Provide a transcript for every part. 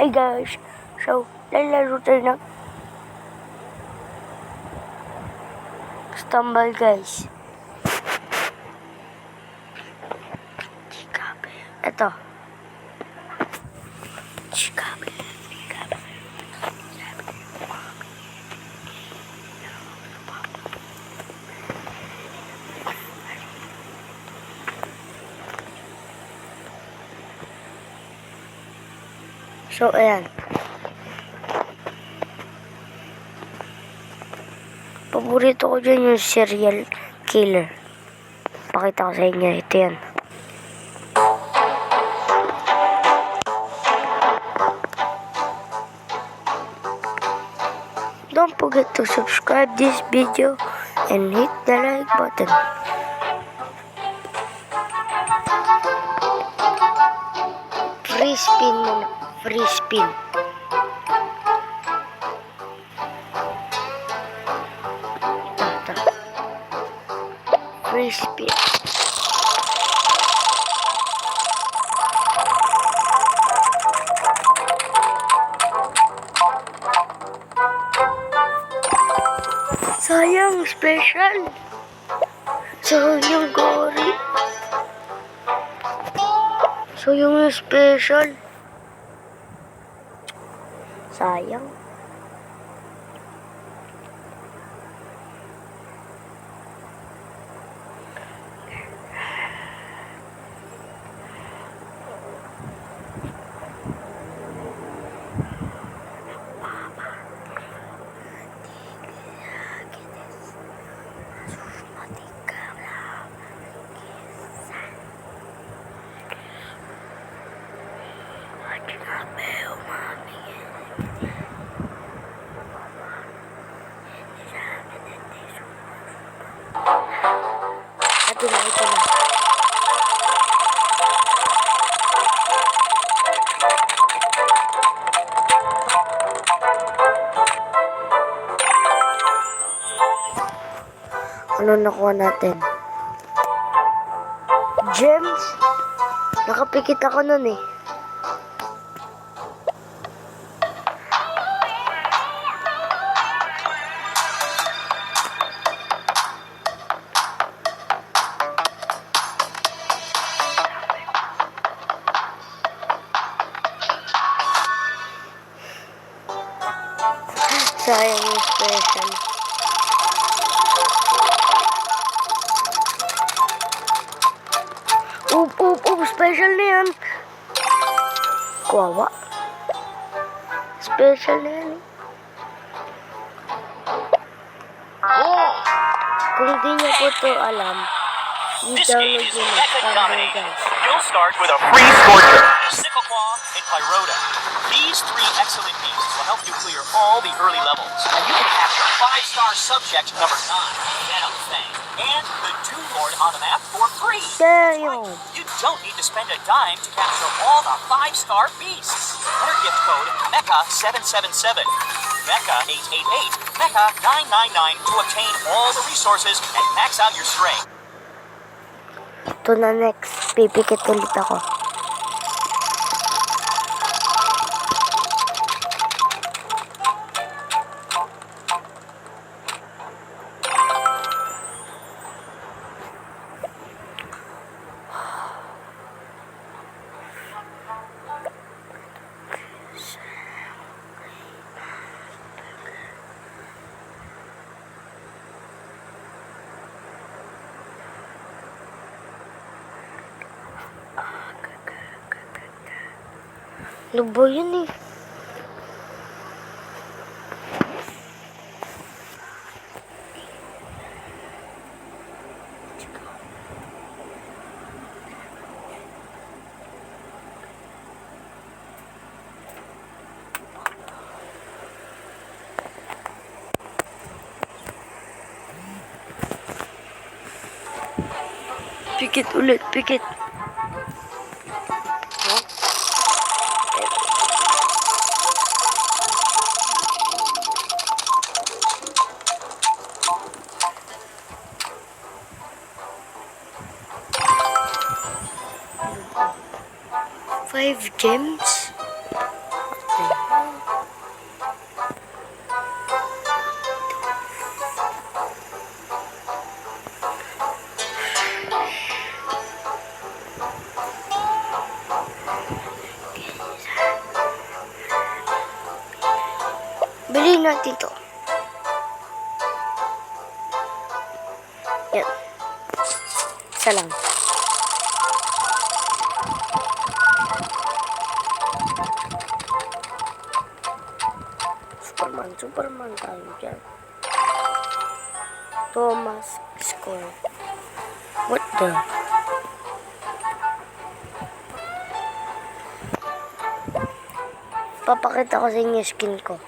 Hi guys, so lalaro tayo ng Stumble guys. Ito. So, ayan. Paborito ko dyan yung serial killer. Pakita ko sa inyo. Ito yan. Don't forget to subscribe this video and hit the like button. Free spin muna. Free spin. Ito. Free spin. Sayang, special. Sayang, gory. Sayang yung special. Sayang. Ito na. Ano nakuha natin? Gems? Nakapikit ako nun eh. Sayang yung special. Special na yan. Kawawa. Special na yan. Kung di nyo po ito alam, i-download nyo na. Guys. You'll start with a free Scorcher, Sickle Claw, and Pyroda. These three excellent beasts will help you clear all the early levels. And you can capture 5-star subject number 9, Venom Fang, and the Doom Lord on the map for free. Damn. You don't need to spend a dime to capture all the 5-star beasts. Enter gift code MECHA777, MECHA888, MECHA999 to obtain all the resources and max out your string. Ito na next. Pipikit ulit ako. Ano ba yun eh? Pikit ulit, pikit. Five gems? Kunin natin to. Yan. Isa lang. Superman tayo dyan. Thomas score. What the? Papakita ko sa inyo yung skin ko.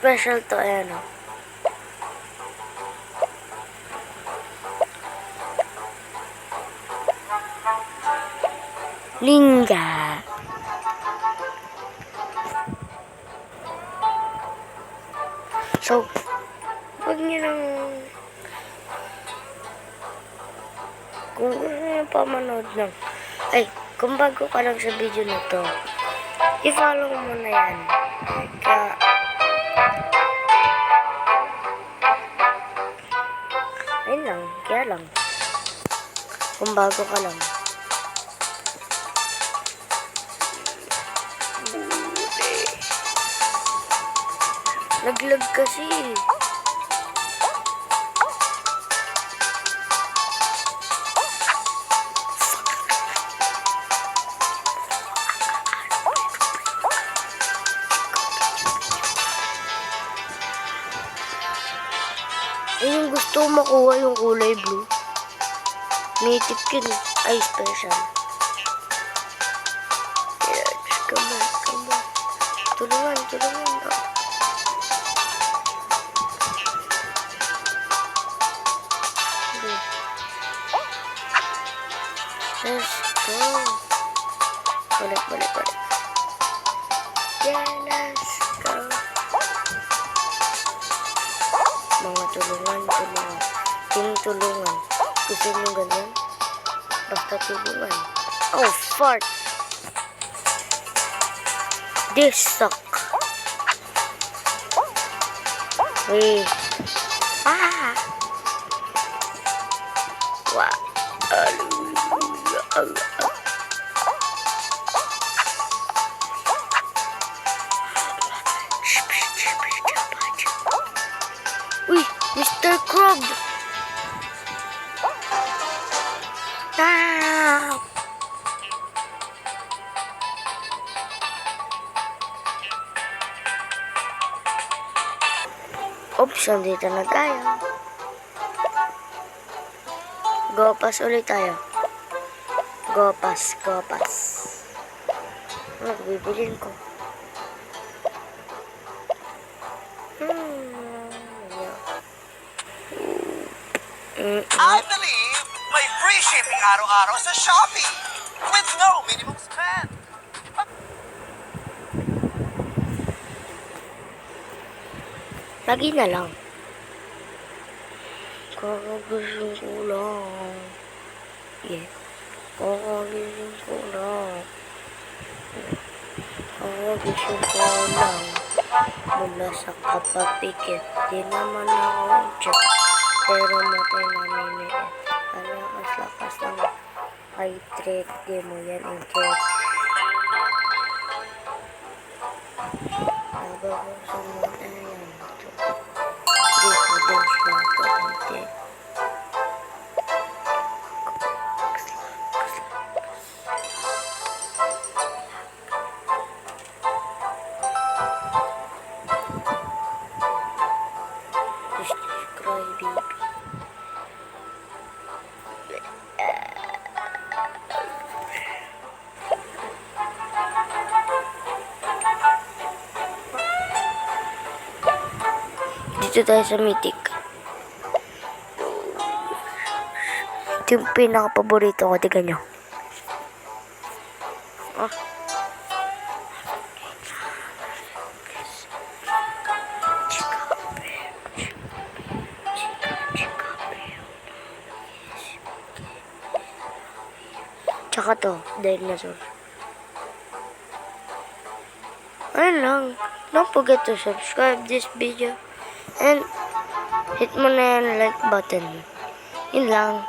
Special to, ayan o. Ninja. So, huwag niyo nang... Kung gusto niyo pa manood ng... Ay, kung bago ka lang sa video na to, i-follow mo na yan. Kaya... Ayun lang, kaya lang. Kung bago ka lang. Naglag kasi. Yung gusto ko makuha yung kulay blue. Native yun. Ay, special. Yes, come on. Tulungan. Let's go. Balik. Yeah, let's go. Mga tulungan. Tulungan. Gusto nyo ganyan? Basta tulungan. Oh, fart. This suck. Wait. Wow. Uy, Mr. Krab. Oops, nandito na tayo. Go pass ulit tayo. Go pass. Ano bibilin ko? I believe may free shipping araw-araw sa Shopee with no minimum spend. Lagi na lang. Kakagising ko lang. Yeah. Kakagising ko lang. Mula sa kapapikit. Di naman ako check. Pero matay namimiit. Lakas ng hydrate. Di mo yan i-check. Nababusan mo na yan. Dito din siya kaunti. Dito tayo sa Mythic. Ito yung pinaka-paborito ko. Tignan nyo. Tsaka to, dinosaur. Ayun lang. Don't forget to subscribe this video. And hit mo na yung like button. Yun lang.